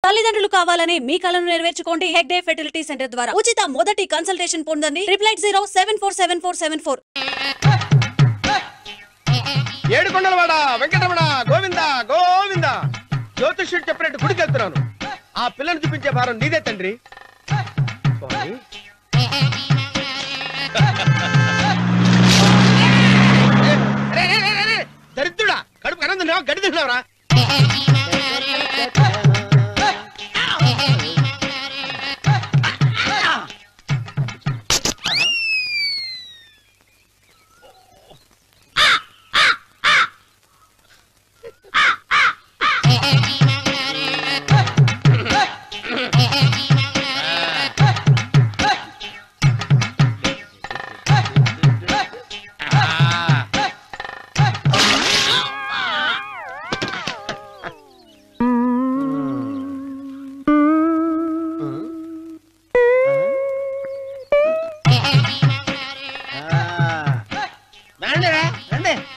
తల్లిదండ్రులు కావాలని మీ కలను నెరవేర్చుకోండి హెగ్డే ఫెర్టిలిటీ సెంటర్ ద్వారా ఉచిత మొదటి కన్సల్టేషన్ పొందండి 8807447474 ఏడుకొండలవాడ వెంకటరమణ గోవింద గోవింద జ్యోతిష్యుడు చెప్పినట్టు గుడికి వెళ్తున్నాను. ఆ పిల్లను చూపించే భారం నీదే తండ్రి. దరిద్రుడా, కడుపు అన్నం తిన్నావా గడి తిన్నావరా?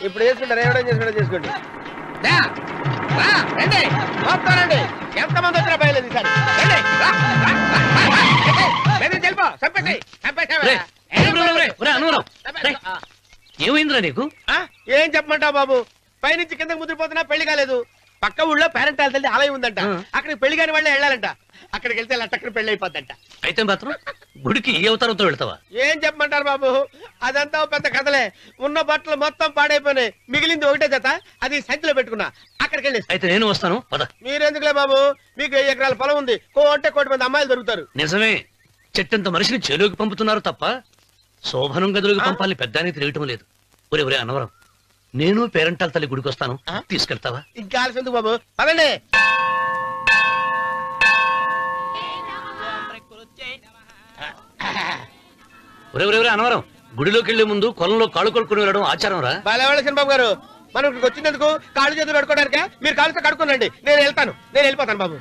ఇప్పుడు చేసుకుంటారు, ఏవడం చేసుకుంటా చేసుకోండి. రండి, ఎంతమంది వచ్చినా బయలుదేరి ఏమైందిరా నీకు? ఏం చెప్పమంటావు బాబు, పైనుంచి కిందకి ముదిరిపోతున్నా పెళ్లి కాలేదు. పక్క ఊళ్ళో పేరెంటాల తల్లి ఆలయం ఉందంట, అక్కడికి పెళ్లి కాని వాళ్ళే వెళ్ళాలంట. అక్కడికి వెళ్తే లట్టక్కన పెళ్లి అయిపోద్దంట. అయితే మాత్రం గుడికి ఏ అవతారంతో వెళ్తావా? ఏం చెప్పమంటారు బాబు, అదంతా పెద్ద కథలే. ఉన్న బట్టలు మొత్తం పాడైపోయినాయి, మిగిలింది ఒకటే జత, అది సంచిలో పెట్టుకున్నా. అక్కడికి వెళ్ళి అయితే నేను వస్తాను పద. మీరెందుకులే బాబు, మీకు 10 ఎకరాల పొలం ఉంది, అంటే 1 కోటి మంది అమ్మాయిలు దొరుకుతారు. నిజమే, చెట్టంత మనిషిని చెరువుకి పంపుతున్నారు తప్ప శోభనం గదులకు పంపాలని పెద్దానికి తెలియటం లేదు. ఒరే ఒరే అన్నవరం, నేను పేరెంటాల తల్లి గుడికి వస్తాను, తీసుకెళ్తావా? ఇంకా ఆలస్యం ఎందుకు బాబు, పదండి. ఒరే ఒరే ఒరే అన్నవరం, గుడిలోకి వెళ్లే ముందు కొలంలో కాళ్ళు కొడుకుని వెళ్ళడం ఆచారం రా. బాలేవాళ్ళ చంద్రబాబు గారు, మనం ఇక్కడికి వచ్చినందుకు కాళ్ళు చేతులు కడుక్కోవడానికే. మీరు కాళ్ళతో కడుక్కోనండి, నేను వెళ్ళిపోతాను బాబు.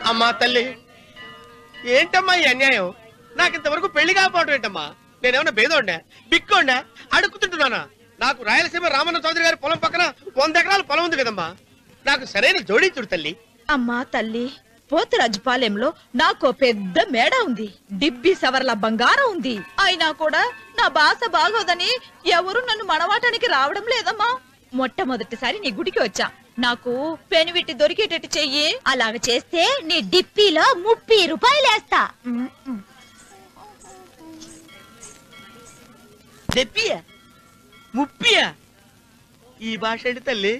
అమ్మా తల్లి, ఏంటమ్మా ఈ అన్యాయం? నాకింతవరకు పెళ్లి కాకపోవడం ఏంటమ్మా? నేనేమన్నా బేదోండా, బిక్కోండా, అడుగుతుంటున్నానా? నాకు రాయలసీమ రామన్న చౌదరి గారి పొలం పక్కన 100 ఎకరాల పొలం ఉంది కదమ్మా. నాకు సరైన జోడించుడు తల్లి. అమ్మా తల్లి, పోతురాజుపాలెంలో నాకు పెద్ద మేడ ఉంది, డిబ్బి సవర్ల బంగారం ఉంది. అయినా కూడా నా భాష బాగోదని ఎవరు నన్ను మనవాటానికి రావడం లేదమ్మా. మొట్టమొదటిసారి నీ గుడికి వచ్చా, నాకు పెనువిట్టి దొరికేటట్టు చెయ్యి. అలాగ చేస్తే నీ డిప్పిలో 30 రూపాయలు వేస్తా. చెప్పియా 30? ఈ భాష ఏంటి తల్లి?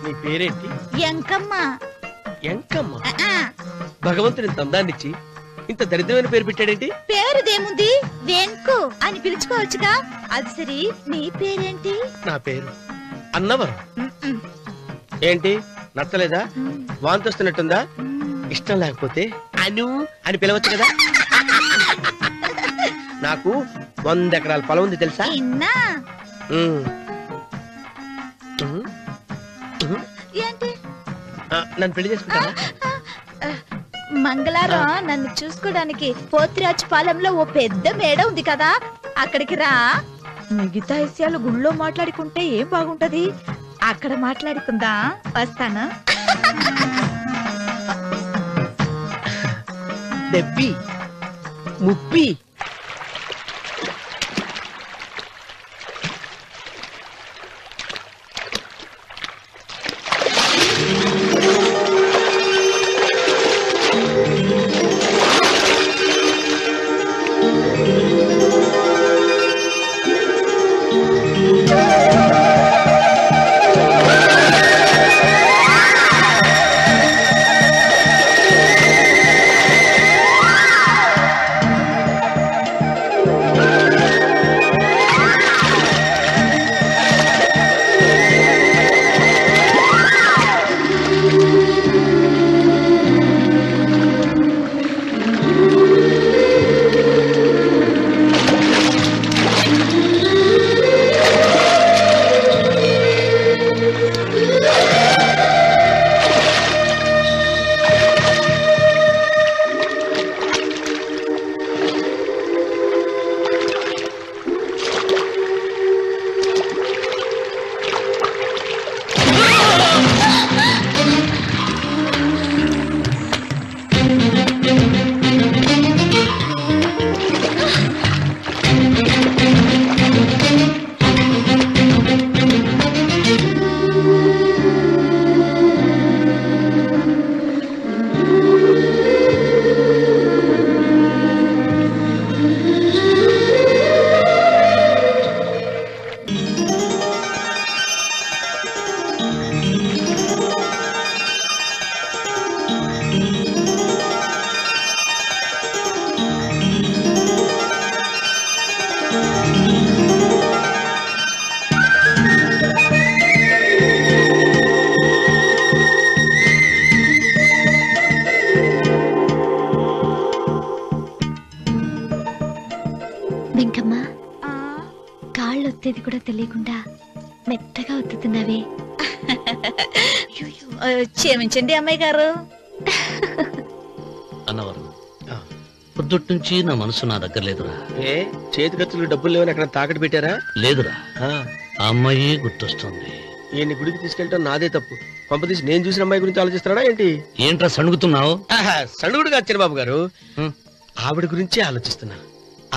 నీ పేరేంటి? ఎంకమ్మ. ఎంకమ్మ? భగవంతుని ఇంత అందాన్నిచ్చి ఇంత దరిద్రమైన పేరు పెట్టాడేంటి? పేరుదేముంది, వెంకు అని పిలుచుకోవచ్చుగా. అది సరి, నీ పేరేంటి? నా పేరు అన్నవరం. ఏంటి నచ్చలేదా? వాంతొస్తున్నట్టుందా? ఇష్టం లేకపోతే అను అని పిలవచ్చు కదా. నాకు 100 ఎకరాల పొలం ఉంది తెలుసా? ఏంటి? నన్ను పెళ్లి చేసుకుంటావా? మంగళారం నన్ను చూసుకోవడానికి పోతురాజుపాలెంలో ఓ పెద్ద మేడ ఉంది కదా, అక్కడికి రా. మిగతా విషయాలు గుళ్ళో మాట్లాడుకుంటే ఏం బాగుంటది, అక్కడ మాట్లాడుకుందా. వస్తానా? దెబ్బి 30. వెంకమ్మ కాళ్ళు ఒత్తేది కూడా తెలియకుండా మెత్తగా ఒత్తుతున్నావే. క్షమించండి అమ్మాయి గారు. అన్నవరం పొద్దుటి నుంచి నా మనసు నా దగ్గర లేదురా. ఏ చేతి ఖర్చులు డబ్బులు లేవని అక్కడ తాకట్టు పెట్టారా? లేదురా, ఆ, ఆ అమ్మాయి గుర్తొస్తుంది. ఈయన్ని గుడికి తీసుకెళ్ళటం నాదే తప్పు. పంపతీసి నేను చూసిన అమ్మాయి గురించి ఆలోచిస్తున్నాడా ఏంటి? ఏంట్రా సణుగుతున్నావు? సణుగుడుగా చిన్నబాబు గారు, హ్మ్. ఆవిడ గురించే ఆలోచిస్తున్నా.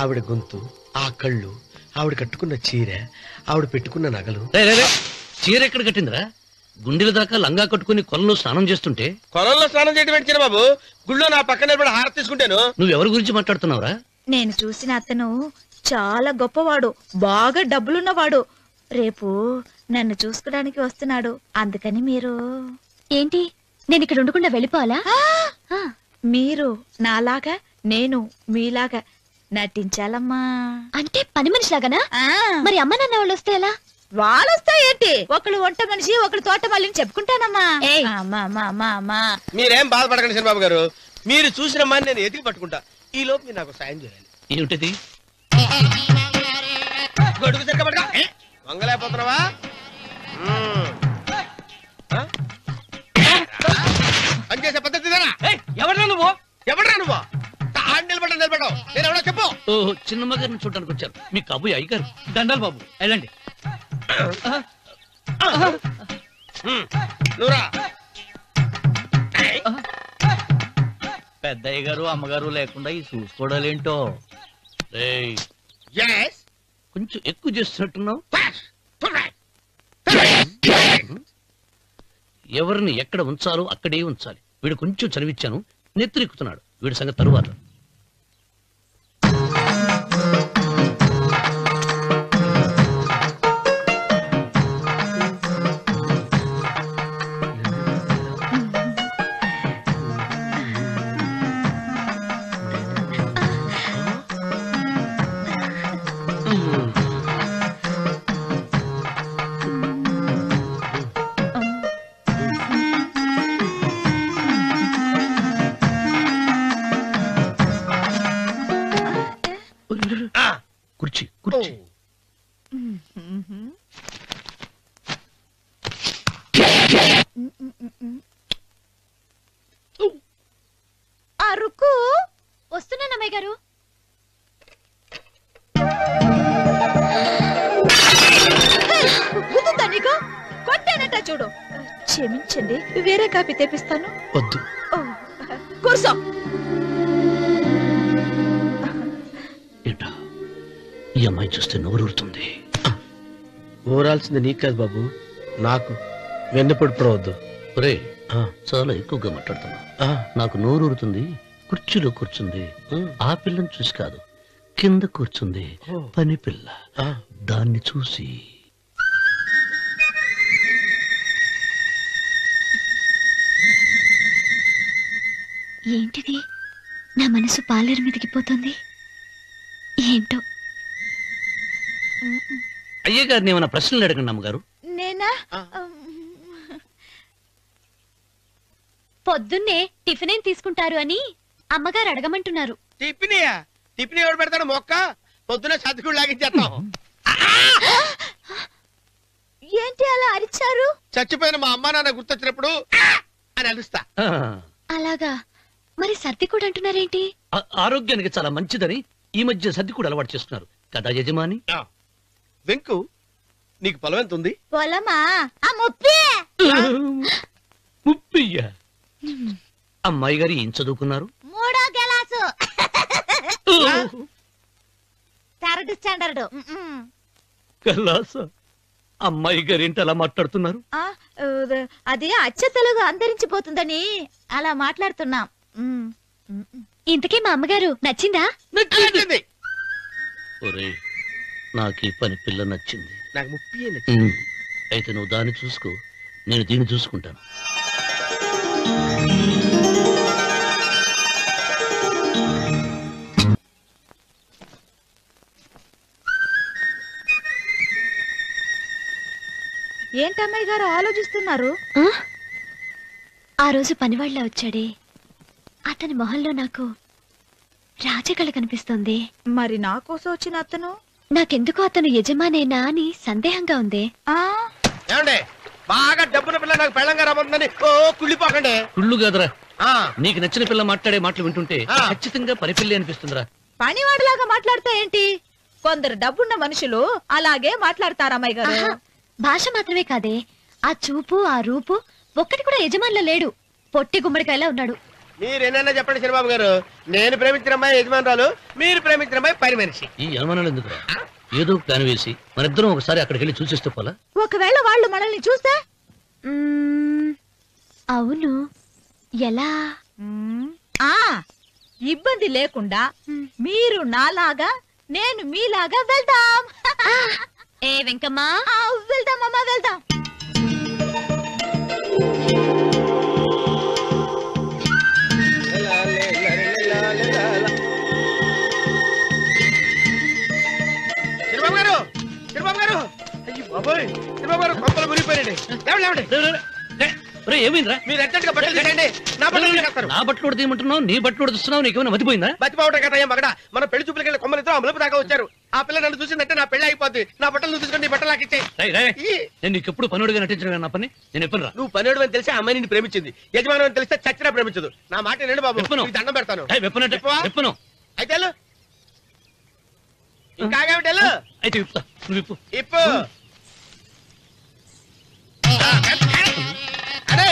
ఆవిడ గొంతు, ఆ కళ్ళు, ఆవిడ కట్టుకున్న చీర, ఆవిడ పెట్టుకున్న నగలు. చీర ఎక్కడ కట్టిందిరా? గుండెల దాకా లంగా కట్టుకుని కొలంలో స్నానం చేస్తుంటే. కొలంలో స్నానం చేయడం ఏంటి చిన్నబాబు? గుళ్ళో నా పక్కన నిలబడి హారతి తీసుకుంటాను. నువ్వెవరి గురించి మాట్లాడుతున్నావురా? నేను చూసిన అతను చాలా గొప్పవాడు, బాగా డబ్బులున్నవాడు. రేపు నన్ను చూసుకోడానికి వస్తున్నాడు. అందుకని మీరు ఏంటి, నేను ఇక్కడ ఉండకుండా వెళ్ళిపోవాలా? మీరు నాలాగా, నేను మీలాగా నటించాలమ్మా. అంటే పని మనిషిలాగానా? మరి అమ్మ నాన్న వాళ్ళు వస్తే ఎలా? వాళ్ళొస్తా ఏంటి, ఒకళ్ళు వంట మనిషి, ఒకళ్ళు తోట మళ్ళీ చెప్పుకుంటానమ్మా. అమ్మా అమ్మా అమ్మా అమ్మా, మీరేం బాధపడకండి చిన్నబాబు గారు. మీరు చూసిన అమ్మాయిని నేను ఎతికి పట్టుకుంటా. ఈ లోపు మీరు నాకు సాయం చేయాలి. ఏమిటిది? గొడుగు తిరగబడరా, వంగలేకపోతున్నావా? పనిచేసే పద్ధతి ఎవరా నువ్వు? ఎవడరా నువ్వు? నిలబడ్డావు. నేను ఎవడో చెప్పు. ఓ చిన్నమ్మ గారిని చూడడానికి వచ్చారు. మీ కబుయ్య అయ్యగారు. దండాలు బాబు, వెళ్ళండి. నువ్వురా. పెద్దయ్య గారు అమ్మగారు లేకుండా ఈ చూసుకోవడాలేంటో. Yes. కొంచెం ఎక్కువ చేస్తున్నట్టున్నావు. ఎవరిని ఎక్కడ ఉంచాలో అక్కడే ఉంచాలి. వీడు కొంచెం చదివిచ్చాను, నెత్తిరెక్కుతున్నాడు. వీడి సంగతి తరువాత. కుర్చీ కుర్చీ. అరుకు వస్తున్నాను అమ్మాయి గారు. కొట్టానట చూడు. క్షమించండి, వేరే కాపీ తెప్పిస్తాను. వద్దు. కూర్చో. ఏంటా ఈ అమ్మాయి చూస్తే నోరూరుతుంది. ఊరాల్సింది నీకు కాదు బాబు, నాకు. వెన్నపొడి పడవద్దు. ఒరే, చాలా ఎక్కువగా మాట్లాడుతున్నా. నాకు నోరూరుతుంది. కుర్చీలో కూర్చుంది. ఆ పిల్లని చూసి కాదు, కింద కూర్చుంది పని పిల్ల. దాన్ని చూసి ఏంటిది, నా మనసు పాలేరు మీదకి పోతుంది ఏంటో. అయ్య గారిని ఏమైనా ప్రశ్నలు అడగండి అమ్మగారు. నేనా? పొద్దున్నే టిఫిన్ ఏం తీసుకుంటారు అని అమ్మగారు అడగమంటున్నారు. టిఫినియా? టిఫిన్ ఎవడు పెడతాడు? మొక్క పొద్దున సతుకుడు లాగించేస్తాం. ఏంటి అలా అరిచారు? చచ్చిపోయిన మా అమ్మా నాన్న గుర్తొచ్చినప్పుడు అని అలుస్తా. అలాగా? మరి సర్ది కూడా అంటున్నారేంటి? ఆరోగ్యానికి చాలా మంచిదని ఈ మధ్య సర్ది కూడా అలవాటు చేస్తున్నారు కదా యజమాని. వెంకు, నీకు పొలం ఎంత ఉంది? పొలమా? ఆ ముప్పి. ముప్పయ్య. అమ్మాయి గారు ఏం చదువుకున్నారు? 3వ క్లాసు, 3rd స్టాండర్డ్. కలాస. అమ్మాయి గారు ఏంటి అలా మాట్లాడుతున్నారు? అది అచ్చ తెలుగు అంతరించిపోతుందని అలా మాట్లాడుతున్నాం. ఇంతకీ మా అమ్మగారు నచ్చిందా? నచ్చింది. ఒరే, నాకు ఈ పని పిల్ల నచ్చింది. నాకు ముప్పి. అయితే నువ్వు దాన్ని చూసుకో, నేను దీన్ని చూసుకుంటాను. ఏంటమ్మాయి గారు ఆలోచిస్తున్నారు? ఆ రోజు పనివాళ్ళ వచ్చాడే, అతని మొహంలో నాకు రాజకళ కనిపిస్తోంది. మరి నా కోసం వచ్చిన అతను నాకెందుకో అతను యజమానేనా అని సందేహంగా ఉంది. ఆ ఏమండి బాగా డబ్బున పిల్ల నాకు పెళ్ళంగా రాబోతుందని ఓ కుళ్ళిపోకండి. కుళ్ళు కాదురా, ఆ, నీకు నచ్చిన పిల్ల మాట్లాడే మాటలు వింటుంటే ఆ. ఖచ్చితంగా పరిపిల్లి అనిపిస్తుందిరా. పనివాడిలాగా మాట్లాడతా ఏంటి? కొందరు డబ్బున్న మనుషులు అలాగే మాట్లాడతారు అమ్మాయి గారు. ఆహా, భాష మాత్రమే కాదే, ఆ చూపు ఆ రూపు ఒక్కటి కూడా యజమానిలో లేడు. పొట్టి గుమ్మడికాయలా ఉన్నాడు. మీరేనన్నా చెప్పండి చంద్రబాబు గారు, నేను ప్రేమించిన అమ్మాయి యజమానురాలు, మీరు ప్రేమించిన అమ్మాయి పని మనిషి. ఈ అనుమానాలు ఎందుకురా? ఏదో ప్లాన్ వేసి మనిద్దరం ఒకసారి అక్కడికి వెళ్ళి చూసేస్తే పోలా? ఒకవేళ వాళ్ళు మనల్ని చూస్తే అవును, ఎలా? ఆ ఇబ్బంది లేకుండా మీరు నాలాగా నేను మీలాగా వెళ్దాం. ఏ వెంకమ్మా, వెళ్దాం అమ్మా వెళ్దాం. చంద్రబాబు గారు, చంద్రబాబు గారు, అయ్యో బాబోయ్, చంద్రబాబు గారు కొంపలు మునిగిపోయారండి. లేవండి. ఏమైందిరా? మీరు అర్జెంట్ గా బట్టలు తీసేయండి, నా బట్టలు తీసేస్తారు. నా బట్టలు కూడా తీయమంటున్నావు, నీ బట్టలు కూడా తీస్తున్నావు, నీకేమైనా మతిపోయిందా? బతిపావటం కదా ఏం మగడ, మన పెళ్లి చూపులకి వెళ్ళి కొమ్మలతో అమలుపు దాకా వచ్చారు. ఆ పిల్ల నన్ను చూసిందంటే నా పెళ్లి అయిపోద్ది. నా బట్టలు తీసుకొని బట్టలు నాకు ఇచ్చేయి. నేను నీకు ఎప్పుడు పనుడిగా నటించిన నా పని నేను ఎప్పుడు రా. నువ్వు పనివాడు అని తెలిసి ఆ అమ్మాయి నిన్ను ప్రేమించింది, యజమాని అని తెలిస్తే చచ్చినా ప్రేమించదు. నా మాట వినండి బాబు, విప్పను. నీకు దండం పెడతాను. విప్పను. అయితే వెళ్ళు. ఇంకా ఆగావిటి వెళ్ళు. అయితే విప్పుతా, నువ్వు విప్పు. ఇప్పు. అరే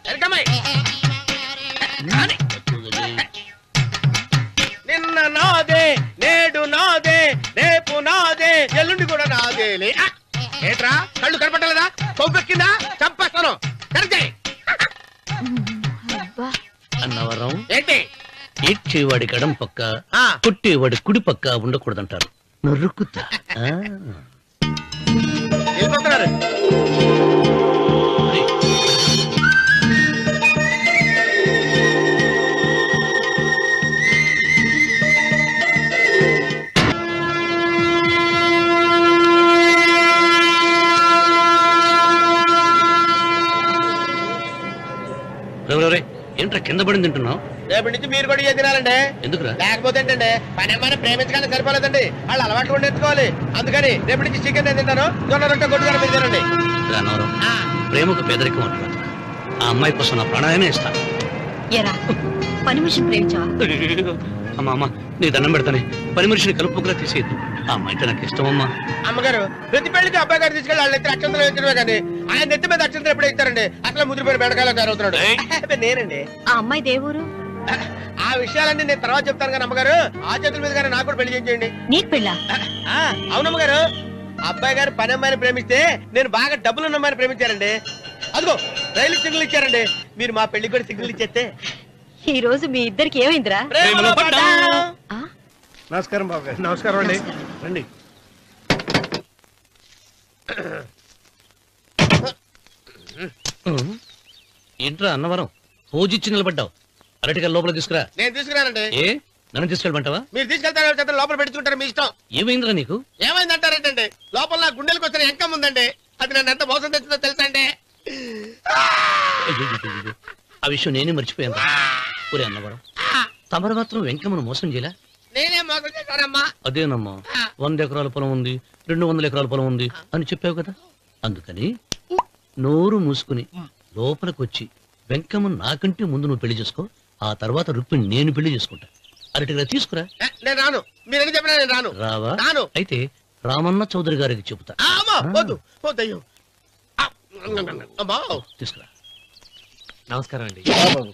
ఎరకమ్మాయి, నిన్న నాదే, నేడు నాదే, రేపు నాదే, ఎల్లుండి కూడా నాదేలే. ఏంట్రా కళ్ళు కనపట్టలేదా? కొవ్వెక్కిందా? చంపేస్తాను. కరెక్టే. అన్నవరం ఏంటి? ఏడ్చేవాడి గడం పక్క, ఆ. కొట్టేవాడి కుడి పక్క ఉండకూడదంటారు. నరుక్కుతా. వెళ్ళిపోతున్నారు. ఏంట్రా కింద పడింది తింటున్నావు? రేపటి నుంచి మీరు కూడా ఇదే తినాలండి. ఎందుకురా? లేకపోతే ఏంటండి, పని ఏమైనా ప్రేమించగానే సరిపోలేదండి, వాళ్ళు అలవాటు కూడా నేర్చుకోవాలి. అందుకని రేపటి నుంచి చికెన్ నేను తింటాను, జొన్న రొట్టె కొట్టుకొని మీరు తినండి. అన్నవరం, ప్రేమకు పేదరికం అంటున్నా. ఆ అమ్మాయి కోసం నా ప్రాణాయమే ఇస్తాను. ఎరా పని మనిషిని ప్రేమించావా? అమ్మా అమ్మ, నీ దండం పెడతానే, పని మనిషిని కలుపుకులా తీసేయద్దు. ఆ అమ్మాయి అంటే నాకు ఇష్టం అమ్మా. అమ్మగారు, ప్రతి పెళ్లికి అబ్బాయి గారు తీసుకెళ్ళి వాళ్ళ ఎత్తి అక్షంతలు వేయించడమే కానీ ఆయన నెత్తి మీద అక్షంతలు ఎప్పుడే ఇస్తారండి. అట్లా ముదిరిపోయిన బెడకాయలు తయారవుతున్నాడు. నేనండి. ఆ అమ్మాయి దేవురు ఆ విషయాలన్నీ నేను తర్వాత చెప్తాను కానీ అమ్మగారు, ఆ చేతుల మీద కానీ నాకు కూడా పెళ్లి చేయండి. నీకు పెళ్ళా? అవునమ్మగారు, అబ్బాయి గారు పని అమ్మాయిని ప్రేమిస్తే నేను బాగా డబ్బులున్న అమ్మాయిని ప్రేమించారండి. అదిగో రైలు సిగ్నల్ ఇచ్చారండి. మీరు మా పెళ్లికి కూడా సిగ్నల్ ఇచ్చేస్తే. ఈ రోజు మీ ఇద్దరికి ఏమైందిరా? ప్రేమలో పడ్డాం. నమస్కారం బాబు గారు. నమస్కారం అండి. రండి. ఏంట్రా అన్నవరం, పోజిచ్చి నిలబడ్డావు? అరటిగా లోపల తీసుకురా. నేను తీసుకున్నానండి. ఏ నన్ను తీసుకెళ్ళమంటావా? మీరు తీసుకెళ్తారు, లోపల పెట్టుకుంటారు, మీ ఇష్టం. ఏమైందిరా నీకు? ఏమైందంటారేంటండి, లోపల నా గుండెలకు వచ్చిన ఎంకం ఉందండి. అది నన్ను ఎంత మోసం తెచ్చిందో తెలుసా అండి. అయ్యో, ఆ విషయం నేనే మర్చిపోయాను. ఒరే అన్నవరం, తమరు మాత్రం వెంకమ్మను మోసం చేయలే? నేనే మోసం చేశానమ్మా. అదేనమ్మా, 100 ఎకరాల పొలం ఉంది, 200 ఎకరాల పొలం ఉంది అని చెప్పావు కదా. అందుకని నోరు మూసుకుని లోపలికి వచ్చి వెంకమ్మను నాకంటే ముందు నువ్వు పెళ్లి చేసుకో. ఆ తర్వాత రుక్మిణి నేను పెళ్లి చేసుకుంటా. అరటిగా తీసుకురా. నేను రాను, మీరని చెప్పినా నేను రాను. రావా? రాను. అయితే రామన్న చౌదరి గారికి చెబుతా. వద్దు వద్దయ్యో. అమ్మా తీసుకురా. నమస్కారం అండి. బాబు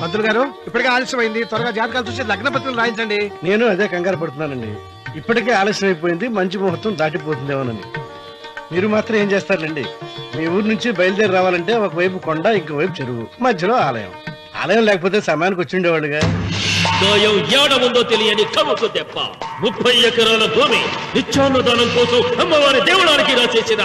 పంతులు గారు ఇప్పటికే ఆలస్యమైంది, త్వరగా జాతకాలు చూసి లగ్న పత్రికలు రాయించండి. నేను అదే కంగారు పడుతున్నానండి. ఇప్పటికే ఆలస్యం అయిపోయింది, మంచి ముహూర్తం దాటిపోతుందేమోనని. మీరు మాత్రం ఏం చేస్తారండి? మీ ఊరు నుంచి బయలుదేరి రావాలంటే ఒకవైపు కొండ, ఇంకోవైపు చెరువు, మధ్యలో ఆలయం. ఆలయం లేకపోతే సమయానికి వచ్చి ఉండేవాళ్ళుగా. ఏడముందో తెలియని కవుకు దెబ్బ 30 ఎకరాల భూమి నిత్యాన్నదానం కోసం అమ్మవారి దేవుడానికి రాసేసిన